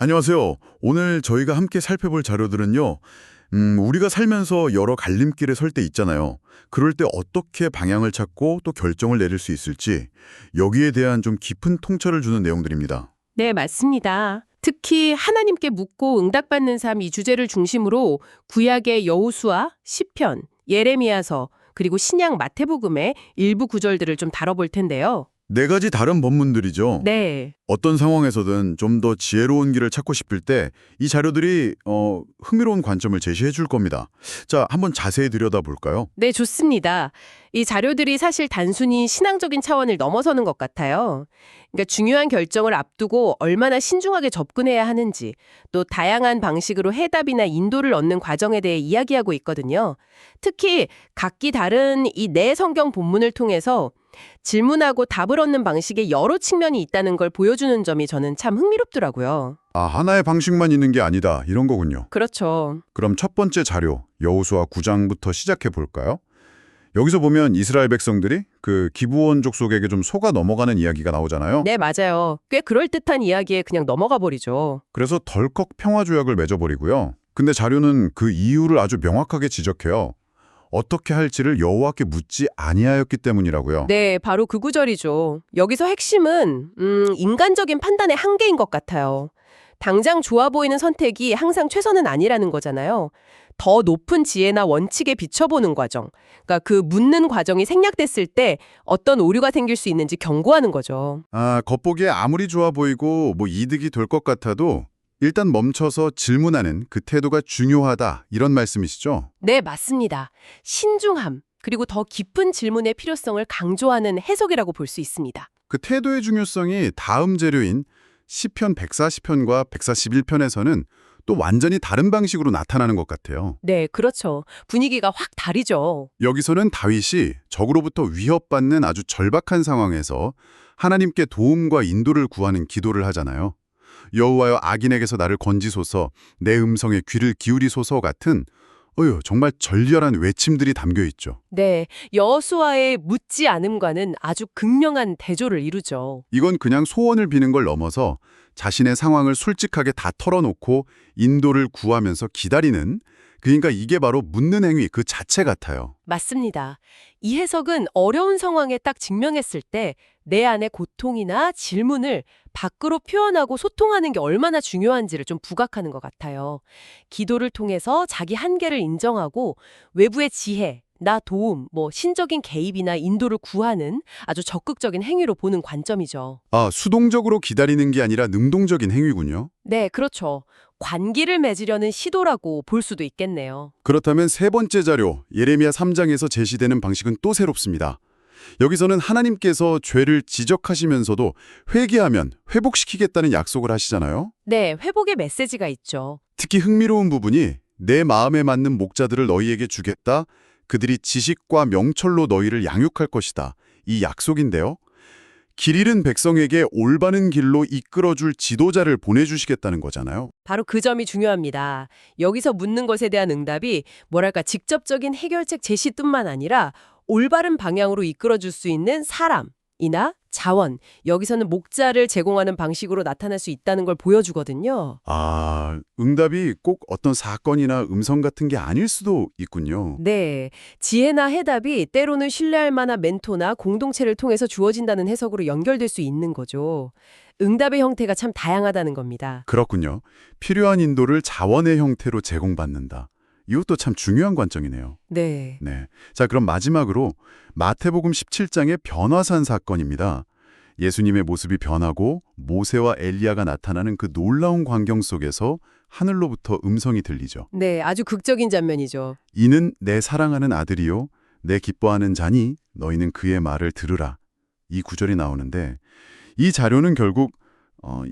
안녕하세요. 오늘 저희가 함께 살펴볼 자료들은요, 우리가 살면서 여러 갈림길에 설 때 있잖아요. 그럴 때 어떻게 방향을 찾고 또 결정을 내릴 수 있을지, 여기에 대한 좀 깊은 통찰을 주는 내용들입니다. 네, 맞습니다. 특히 하나님께 묻고 응답받는 삶 이 주제를 중심으로 구약의 여호수아, 시편, 예레미야서, 그리고 신약 마태복음의 일부 구절들을 좀 다뤄볼 텐데요. 네 가지 다른 본문들이죠. 네, 어떤 상황에서든 좀 더 지혜로운 길을 찾고 싶을 때 이 자료들이 흥미로운 관점을 제시해 줄 겁니다. 자, 한번 자세히 들여다볼까요? 네, 좋습니다. 이 자료들이 사실 단순히 신앙적인 차원을 넘어서는 것 같아요. 그러니까 중요한 결정을 앞두고 얼마나 신중하게 접근해야 하는지, 또 다양한 방식으로 해답이나 인도를 얻는 과정에 대해 이야기하고 있거든요. 특히 각기 다른 이 네 성경 본문을 통해서 질문하고 답을 얻는 방식의 여러 측면이 있다는 걸 보여주는 점이 저는 참 흥미롭더라고요. 아, 하나의 방식만 있는 게 아니다, 이런 거군요. 그렇죠. 그럼 첫 번째 자료, 여호수아 9장부터 시작해 볼까요? 여기서 보면 이스라엘 백성들이 그 기브온 족속에게 좀 속아 넘어가는 이야기가 나오잖아요. 네, 맞아요. 꽤 그럴듯한 이야기에 그냥 넘어가 버리죠. 그래서 덜컥 평화조약을 맺어버리고요. 근데 자료는 그 이유를 아주 명확하게 지적해요. 어떻게 할지를 여호와께 묻지 아니하였기 때문이라고요. 네, 바로 그 구절이죠. 여기서 핵심은 인간적인 판단의 한계인 것 같아요. 당장 좋아 보이는 선택이 항상 최선은 아니라는 거잖아요. 더 높은 지혜나 원칙에 비춰보는 과정. 그러니까 그 묻는 과정이 생략됐을 때 어떤 오류가 생길 수 있는지 경고하는 거죠. 아, 겉보기에 아무리 좋아 보이고 뭐 이득이 될 것 같아도 일단 멈춰서 질문하는 그 태도가 중요하다, 이런 말씀이시죠? 네, 맞습니다. 신중함, 그리고 더 깊은 질문의 필요성을 강조하는 해석이라고 볼 수 있습니다. 그 태도의 중요성이 다음 재료인 시편 140편과 141편에서는 또 완전히 다른 방식으로 나타나는 것 같아요. 네, 그렇죠. 분위기가 확 다르죠. 여기서는 다윗이 적으로부터 위협받는 아주 절박한 상황에서 하나님께 도움과 인도를 구하는 기도를 하잖아요. 여호와여, 악인에게서 나를 건지소서, 내 음성에 귀를 기울이소서 같은 정말 절렬한 외침들이 담겨 있죠. 네, 여호수아의 묻지 않음과는 아주 극명한 대조를 이루죠. 이건 그냥 소원을 비는 걸 넘어서 자신의 상황을 솔직하게 다 털어놓고 인도를 구하면서 기다리는, 그러니까 이게 바로 묻는 행위 그 자체 같아요. 맞습니다. 이 해석은 어려운 상황에 딱 직면했을 때 내 안의 고통이나 질문을 밖으로 표현하고 소통하는 게 얼마나 중요한지를 좀 부각하는 것 같아요. 기도를 통해서 자기 한계를 인정하고 외부의 지혜, 나 도움, 신적인 개입이나 인도를 구하는 아주 적극적인 행위로 보는 관점이죠. 아, 수동적으로 기다리는 게 아니라 능동적인 행위군요. 네, 그렇죠. 관기를 맺으려는 시도라고 볼 수도 있겠네요. 그렇다면 세 번째 자료, 예레미야 3장에서 제시되는 방식은 또 새롭습니다. 여기서는 하나님께서 죄를 지적하시면서도 회개하면 회복시키겠다는 약속을 하시잖아요. 네, 회복의 메시지가 있죠. 특히 흥미로운 부분이 내 마음에 맞는 목자들을 너희에게 주겠다. 그들이 지식과 명철로 너희를 양육할 것이다. 이 약속인데요. 길 잃은 백성에게 올바른 길로 이끌어줄 지도자를 보내주시겠다는 거잖아요. 바로 그 점이 중요합니다. 여기서 묻는 것에 대한 응답이 직접적인 해결책 제시뿐만 아니라 올바른 방향으로 이끌어줄 수 있는 사람이나 자원, 여기서는 목자를 제공하는 방식으로 나타날 수 있다는 걸 보여주거든요. 아, 응답이 꼭 어떤 사건이나 음성 같은 게 아닐 수도 있군요. 네, 지혜나 해답이 때로는 신뢰할 만한 멘토나 공동체를 통해서 주어진다는 해석으로 연결될 수 있는 거죠. 응답의 형태가 참 다양하다는 겁니다. 그렇군요. 필요한 인도를 자원의 형태로 제공받는다. 이것도 참 중요한 관점이네요. 네. 네. 자, 그럼 마지막으로 마태복음 17장의 변화산 사건입니다. 예수님의 모습이 변하고 모세와 엘리야가 나타나는 그 놀라운 광경 속에서 하늘로부터 음성이 들리죠. 네, 아주 극적인 장면이죠. 이는 내 사랑하는 아들이요 내 기뻐하는 자니 너희는 그의 말을 들으라. 이 구절이 나오는데 이 자료는 결국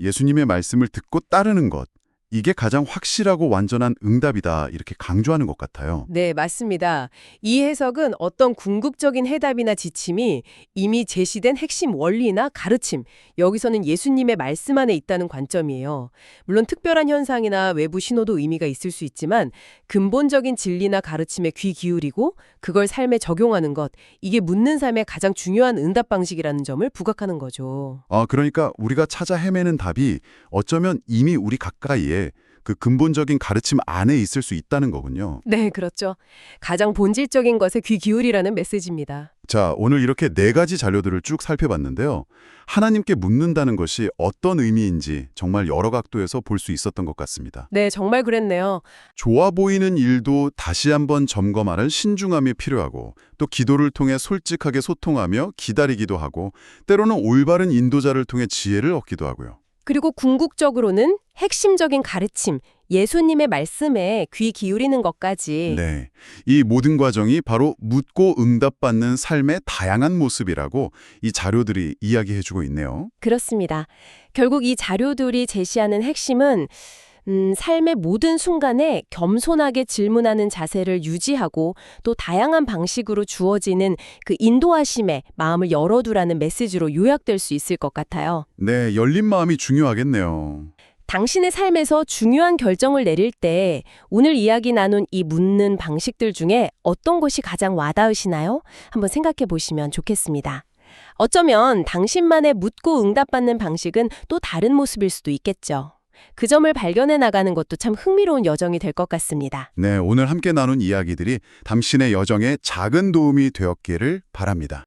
예수님의 말씀을 듣고 따르는 것, 이게 가장 확실하고 완전한 응답이다 이렇게 강조하는 것 같아요. 네, 맞습니다. 이 해석은 어떤 궁극적인 해답이나 지침이 이미 제시된 핵심 원리나 가르침, 여기서는 예수님의 말씀 안에 있다는 관점이에요. 물론 특별한 현상이나 외부 신호도 의미가 있을 수 있지만 근본적인 진리나 가르침에 귀 기울이고 그걸 삶에 적용하는 것, 이게 묻는 삶의 가장 중요한 응답 방식이라는 점을 부각하는 거죠. 그러니까 우리가 찾아 헤매는 답이 어쩌면 이미 우리 가까이에 그 근본적인 가르침 안에 있을 수 있다는 거군요. 네, 그렇죠. 가장 본질적인 것에 귀 기울이라는 메시지입니다. 자, 오늘 이렇게 4가지 자료들을 쭉 살펴봤는데요. 하나님께 묻는다는 것이 어떤 의미인지 정말 여러 각도에서 볼 수 있었던 것 같습니다. 네, 정말 그랬네요. 좋아 보이는 일도 다시 한번 점검하는 신중함이 필요하고 또 기도를 통해 솔직하게 소통하며 기다리기도 하고 때로는 올바른 인도자를 통해 지혜를 얻기도 하고요. 그리고 궁극적으로는 핵심적인 가르침, 예수님의 말씀에 귀 기울이는 것까지. 네, 이 모든 과정이 바로 묻고 응답받는 삶의 다양한 모습이라고 이 자료들이 이야기해주고 있네요. 그렇습니다. 결국 이 자료들이 제시하는 핵심은 삶의 모든 순간에 겸손하게 질문하는 자세를 유지하고 또 다양한 방식으로 주어지는 그 인도하심에 마음을 열어두라는 메시지로 요약될 수 있을 것 같아요. 네, 열린 마음이 중요하겠네요. 당신의 삶에서 중요한 결정을 내릴 때 오늘 이야기 나눈 이 묻는 방식들 중에 어떤 것이 가장 와닿으시나요? 한번 생각해 보시면 좋겠습니다. 어쩌면 당신만의 묻고 응답받는 방식은 또 다른 모습일 수도 있겠죠. 그 점을 발견해 나가는 것도 참 흥미로운 여정이 될 것 같습니다. 네, 오늘 함께 나눈 이야기들이 당신의 여정에 작은 도움이 되었기를 바랍니다.